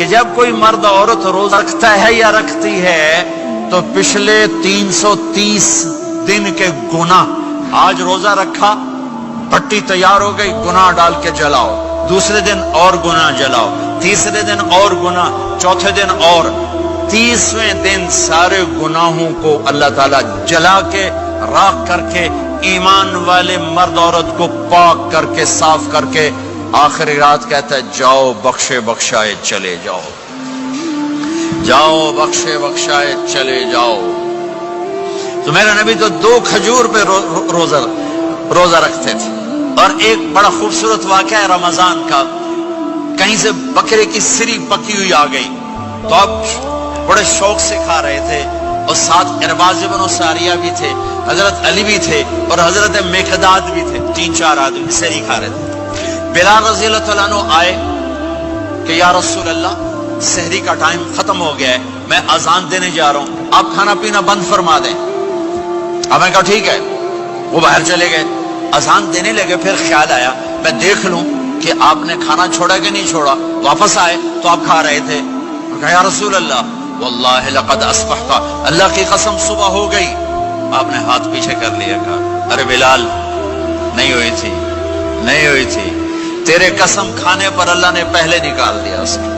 کہ جب کوئی مرد عورت روزہ رکھتا ہے یا رکھتی ہے تو پچھلے 330 دن کے گناہ، آج روزہ رکھا، پٹی تیار ہو گئی، گناہ ڈال کے جلاؤ، دوسرے دن اور گناہ جلاؤ، تیسرے دن اور گناہ، چوتھے دن اور، 30ویں دن سارے گناہوں کو اللہ تعالیٰ جلا کے راکھ کر کے ایمان والے مرد عورت کو پاک کر کے صاف کر کے آخری رات کہتا ہے جاؤ بخشے بخشائے چلے جاؤ، جاؤ بخشے بخشائے چلے جاؤ۔ تو میرا نبی تو 2 کھجور پہ روزہ رکھتے تھے۔ اور ایک بڑا خوبصورت واقعہ ہے رمضان کا، کہیں سے بکرے کی سری پکی ہوئی آ گئی تو اب بڑے شوق سے کھا رہے تھے، اور ساتھ ارباز بن ساریہ بھی تھے، حضرت علی بھی تھے اور حضرت مقداد بھی تھے، 3-4 آدمی سری کھا رہے تھے۔ بلال رضی اللہ عنہ آئے کہ یا رسول اللہ سحری کا ٹائم ختم ہو گیا ہے، میں اذان دینے جا رہا ہوں، آپ کھانا پینا بند فرما دیں۔ اب میں کہا ٹھیک ہے، وہ باہر چلے گئے، اذان دینے لگے، پھر خیال آیا میں دیکھ لوں کہ آپ نے کھانا چھوڑا کہ نہیں چھوڑا، واپس آئے تو آپ کھا رہے تھے۔ کہا یا رسول اللہ واللہ لقد اصبحت، اللہ کی قسم صبح ہو گئی۔ آپ نے ہاتھ پیچھے کر لیا، کہا ارے بلال نہیں ہوئی تھی، نہیں ہوئی تھی، تیرے قسم کھانے پر اللہ نے پہلے نکال دیا اس کی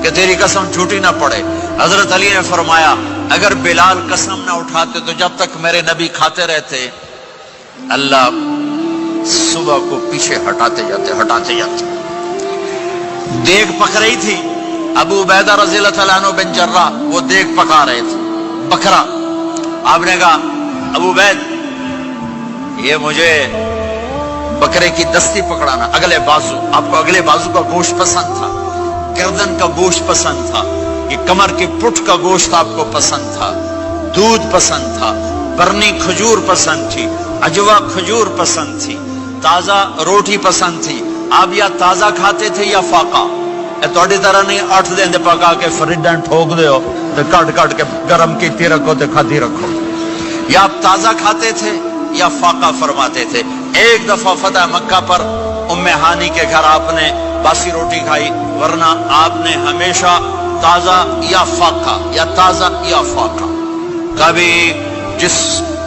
کہ تیری قسم جھوٹی نہ پڑے۔ حضرت علی نے فرمایا اگر بلال قسم نہ اٹھاتے تو جب تک میرے نبی کھاتے رہتے اللہ صبح کو پیچھے ہٹاتے جاتے۔ دیگ پک رہی تھی، ابو عبیدہ رضی اللہ تعالیٰ عنہ بن جراح وہ دیگ پکا رہے تھے، بکرا۔ آپ نے کہا ابو عبید یہ مجھے بکرے کی دستی پکڑانا، اگلے بازو، آپ کو اگلے بازو کا گوشت پسند تھا، گردن کا گوشت پسند تھا، یہ کمر کی پٹھ کا گوشت آپ کو پسند تھا، دودھ پسند تھا، برنی کھجور پسند تھی، عجوا کھجور پسند تھی، تازہ روٹی پسند تھی۔ آپ یا تازہ کھاتے تھے یا فاقہ، توڑی طرح نہیں 8 دن دے پکا کے فریڈن ٹھوک دے ہو تو کٹ کے گرم کیتی رکھو تو کھاتی رکھو، یا آپ تازہ کھاتے تھے یا فاقہ فرماتے تھے۔ ایک دفعہ فتح مکہ پر ام ہانی کے گھر آپ نے باسی روٹی کھائی، ورنہ آپ نے ہمیشہ تازہ یا فاقہ یا تازہ یا فاقہ، کبھی جس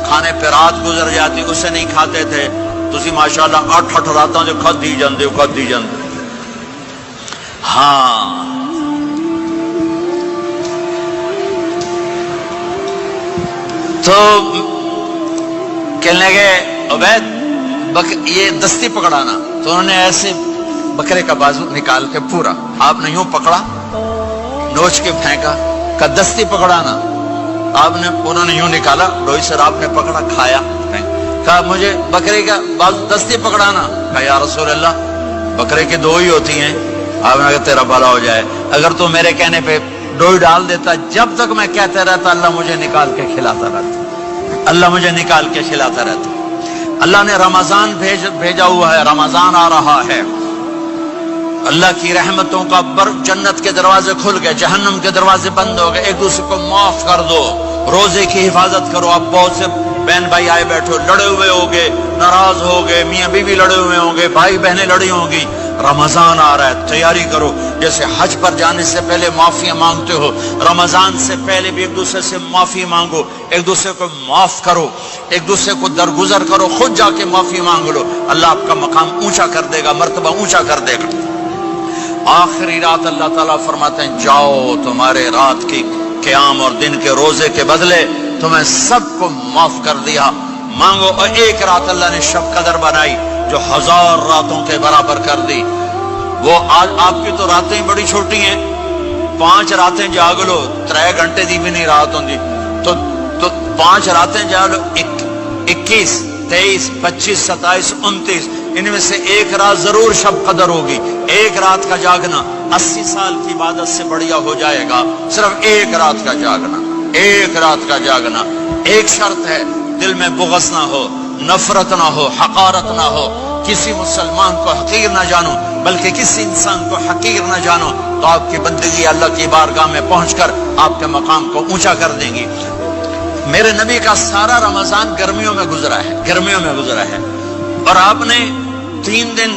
کھانے پہ رات گزر جاتی اسے نہیں کھاتے تھے۔ تسی ماشاءاللہ 8 راتاں جو کھدی جاندے ہو۔ ہاں تو کہنے لگے عبید یہ دستی پکڑانا، تو انہوں نے ایسے بکرے کا بازو نکال کے پورا آپ نے یوں پکڑا، نوچ کے پھینکا، کہ دستی پکڑانا، آپ نے انہوں نے یوں نکالا، روئی سر آپ نے پکڑا، کھایا، کہا مجھے بکرے کا بازو دستی پکڑانا۔ کہا یا رسول اللہ بکرے کی 2 ہی ہوتی ہیں۔ آپ نے کہا تیرا بھلا ہو جائے، اگر تو میرے کہنے پہ ڈوئی ڈال دیتا، جب تک میں کہتے رہتا اللہ مجھے نکال کے کھلاتا رہتا، اللہ مجھے نکال کے کھلاتا رہتا۔ اللہ نے رمضان بھیجا ہوا ہے، رمضان آ رہا ہے، اللہ کی رحمتوں کا جنت کے دروازے کھل گئے، جہنم کے دروازے بند ہو گئے، ایک دوسرے کو معاف کر دو، روزے کی حفاظت کرو۔ اب بہت سے بہن بھائی آئے بیٹھو، لڑے ہوئے ہوگے، ناراض ہوگے، میاں بیوی لڑے ہوئے ہوں گے، بھائی بہنیں لڑی ہوں گی۔ رمضان آ رہا ہے، تیاری کرو، جیسے حج پر جانے سے پہلے معافی مانگتے ہو، رمضان سے پہلے بھی ایک دوسرے سے معافی مانگو، ایک دوسرے کو معاف کرو، ایک دوسرے کو درگزر کرو، خود جا کے معافی مانگ لو، اللہ آپ کا مقام اونچا کر دے گا، مرتبہ اونچا کر دے گا۔ آخری رات اللہ تعالیٰ فرماتے ہیں جاؤ، تمہارے رات کی قیام اور دن کے روزے کے بدلے تمہیں سب کو معاف کر دیا، مانگو۔ اور ایک رات اللہ نے شب قدر بنائی جو 1000 راتوں کے برابر کر دی۔ وہ آج آپ کی تو راتیں بڑی چھوٹی ہیں، 5 راتیں جاگ لو، 3 گھنٹے دی بھی نہیں رات ہوندی، تو 5 راتیں جاگ لو، 21 23 25 27 29، ان میں سے ایک رات ضرور شب قدر ہوگی۔ ایک رات کا جاگنا 80 سال کی عبادت سے بڑھیا ہو جائے گا، صرف ایک رات کا جاگنا، ایک رات کا جاگنا۔ ایک شرط ہے، دل میں بغض نہ ہو، نفرت نہ ہو، حقارت نہ ہو، کسی مسلمان کو حقیر نہ جانو، بلکہ کسی انسان کو حقیر نہ جانو، تو آپ کی بندگی اللہ کی بارگاہ میں پہنچ کر آپ کے مقام کو اونچا کر دیں گی۔ میرے نبی کا سارا رمضان گرمیوں میں گزرا ہے، گرمیوں میں گزرا ہے، اور آپ نے 3 دن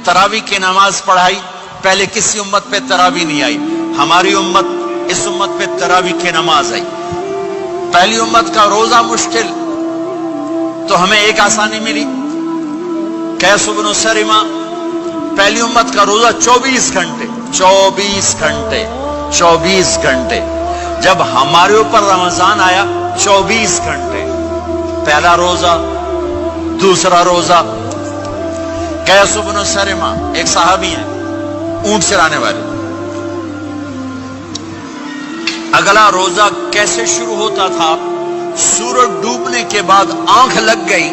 تراویح کی نماز پڑھائی۔ پہلے کسی امت پہ تراویح نہیں آئی، ہماری امت اس امت پہ تراویح کی نماز آئی. پہلی امت کا روزہ مشکل تو ہمیں ایک آسانی ملی. قیس بن سرمہ پہلی امت کا روزہ 24 گھنٹے 24 گھنٹے 24 گھنٹے. جب ہمارے اوپر رمضان آیا 24 گھنٹے. پہلا روزہ دوسرا روزہ. قیس بن سرمہ ایک صحابی ہیں اونٹ چرانے والے. اگلا روزہ کیسے شروع ہوتا تھا؟ سورج ڈوبنے کے بعد آنکھ لگ گئی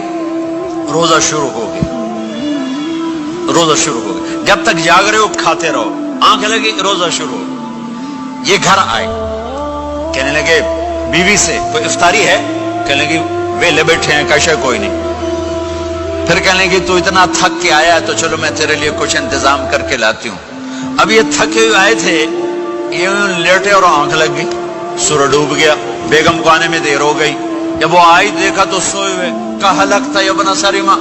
روزہ شروع ہو گیا. روزہ شروع ہو گیا. جب تک جاگ رہے ہو کھاتے رہو. آنکھ لگی روزہ شروع ہو. یہ گھر آئے کہنے لگے بیوی سے کوئی افطاری ہے؟ کہنے لگے ویلے بیٹھے ہیں کیسے کوئی نہیں. پھر کہنے لگے تو اتنا تھک کے آیا ہے تو چلو میں تیرے لیے کچھ انتظام کر کے لاتی ہوں. اب یہ تھکے ہوئے آئے تھے یہ لیٹے اور آنکھ لگ گئی. سورج ڈوب گیا. بیگم کو آنے میں دیر ہو گئی. جب وہ آئی دیکھا تو سوئے ہوئے. کہا لگتا ہے ابن سرمہ.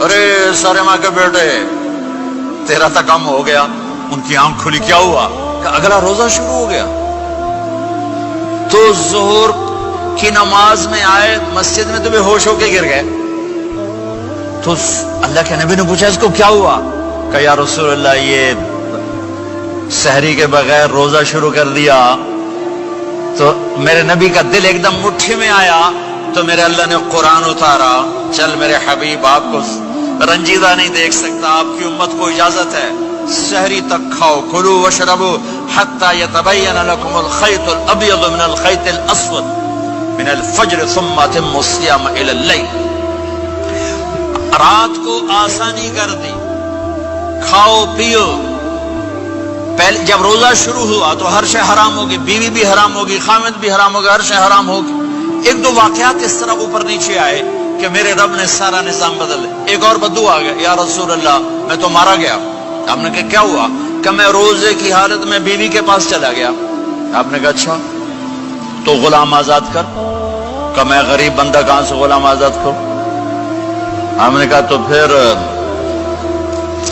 ارے سرمہ کے بیٹے تیرا تو کم ہو گیا. ان کی آنکھ کھلی. کیا ہوا؟ کہ اگلا روزہ شروع ہو گیا. تو ظہر کی نماز میں آئے مسجد میں تو بے ہوش ہو کے گر گئے. تو اللہ کے نبی نے پوچھا اس کو کیا ہوا؟ کہ یا رسول اللہ یہ سحری کے بغیر روزہ شروع کر دیا. تو میرے نبی کا دل ایک دم مٹھی میں آیا. تو میرے اللہ نے قرآن اتارا. چل میرے حبیب آپ کو رنجیدہ نہیں دیکھ سکتا. آپ کی امت کو اجازت ہے سحری تک کھاؤ. کلوا واشربوا حتی یتبین لکم الخیط الابیض من الخیط الاسود من الفجر ثم اتموا الصیام الی اللیل. رات کو آسانی کر دی. کھاؤ پیو. پہلے جب روزہ شروع ہوا تو ہر شے حرام ہوگی. بیوی بھی حرام ہوگی, خامد بھی حرام ہوگا, ہر شے حرام ہوگی. ایک دو واقعات اس طرح اوپر نیچے آئے کہ میرے رب نے سارا نظام بدل. ایک اور بدو آ گیا. یا رسول اللہ میں تو مارا گیا. آپ نے کہا کیا ہوا؟ کہ میں روزے کی حالت میں بیوی کے پاس چلا گیا. آپ نے کہا اچھا تو غلام آزاد کر. کہ میں غریب بندہ کہاں سے غلام آزاد کروں؟ آپ نے کہا تو پھر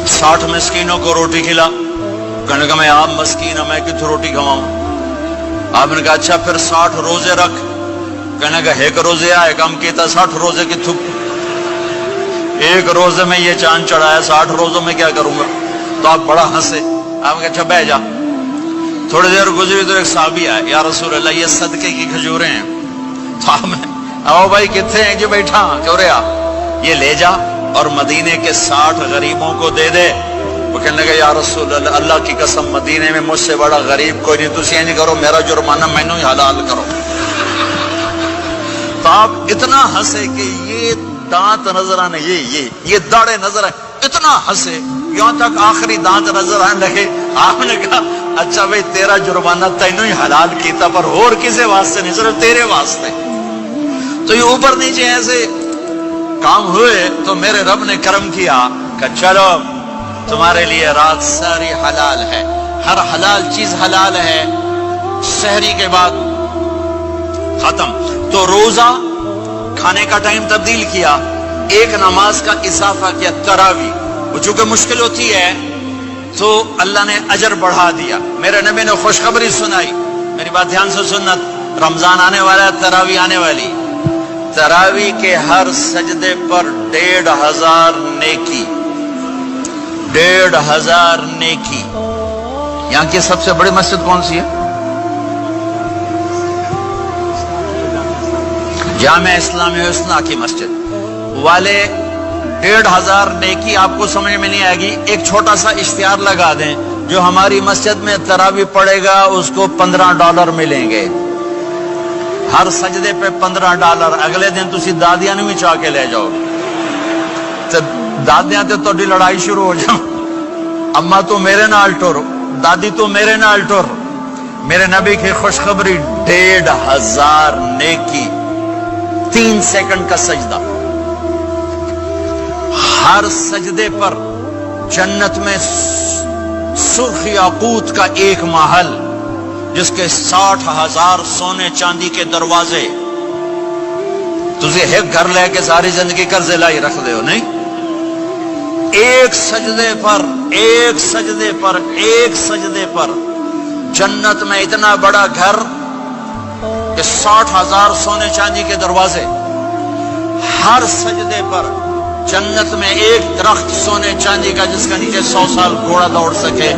60 مسکینوں کو روٹی کھلا. کہنے کا میں آپ مسکین ہوں میں کتوں روٹی کھواؤں؟ آپ نے کہا اچھا پھر 60 روزے رکھ. کہنے کا ایک روزے آئے کم کیتا 60 روزے کی تھک. ایک روزے میں یہ چاند چڑھایا 60 روزوں میں کیا کروں گا؟ تو آپ بڑا ہنسے. آپ نے کہا اچھا بہ جا. تھوڑی دیر گزری تو ایک صحابی آئے. یا رسول اللہ یہ صدقے کی کھجوریں ہیں. تو آپ نے آؤ بھائی کتنے ہیں جو بیٹھا کیوں رہا یہ لے جا اور مدینے کے 60 غریبوں کو دے دے. وہ کہنے لگا یا رسول اللہ اللہ کی قسم مدینے میں مجھ سے بڑا غریب کوئی نہیں. تسی نہیں کرو میرا جرمانہ مینوں ہی حلال کرو. تو آپ اتنا ہنسے کہ یہ دانت نظر آنے یہ داڑے نظر آئے. اتنا ہنسے یہاں تک آخری دانت نظر آنے لگے. آپ نے کہا اچھا بھائی تیرا جرمانہ تینوں ہی حلال کیتا پر اور کسی واسطے نہیں صرف تیرے واسطے. تو یہ اوپر نیچے ایسے کام ہوئے تو میرے رب نے کرم کیا کہ چلو تمہارے لیے رات ساری حلال ہے. ہر حلال چیز حلال ہے. سحری کے بعد ختم. تو روزہ کھانے کا ٹائم تبدیل کیا. ایک نماز کا اضافہ کیا تراویح. وہ چونکہ مشکل ہوتی ہے تو اللہ نے اجر بڑھا دیا. میرے نبی نے خوشخبری سنائی. میری بات دھیان سے سننا. رمضان آنے والا ہے تراویح آنے والی. تراویح کے ہر سجدے پر 1500 نیکی. 1500 نیکی. یہاں کی سب سے بڑی مسجد کون سی ہے؟ جامع اسلامی حسنہ کی مسجد والے. 1500 نیکی آپ کو سمجھ میں نہیں آئے گی. ایک چھوٹا سا اشتہار لگا دیں جو ہماری مسجد میں تراویح پڑے گا اس کو $15 ملیں گے. ہر سجدے پہ $15. اگلے دن تسی دادیاں نے بھی چاہ کے لے جاؤ. دادیاں تے تھوڑی لڑائی شروع ہو جاؤ. اما تو میرے نال ٹر, دادی تو میرے نال ٹر. میرے نبی کی خوشخبری 1500 نیکی. 3 سیکنڈ کا سجدہ. ہر سجدے پر جنت میں سرخ یاقوت کا ایک محل جس کے 60,000 سونے چاندی کے دروازے. تجھے ایک گھر لے کے ساری زندگی قرضے لائی رکھ دے ہو نہیں. ایک سجدے پر جنت میں اتنا بڑا گھر کہ 60,000 سونے چاندی کے دروازے، ہر سجدے پر جنت میں ایک درخت سونے چاندی کا جس کا نیچے 100 سال گھوڑا دوڑ سکے۔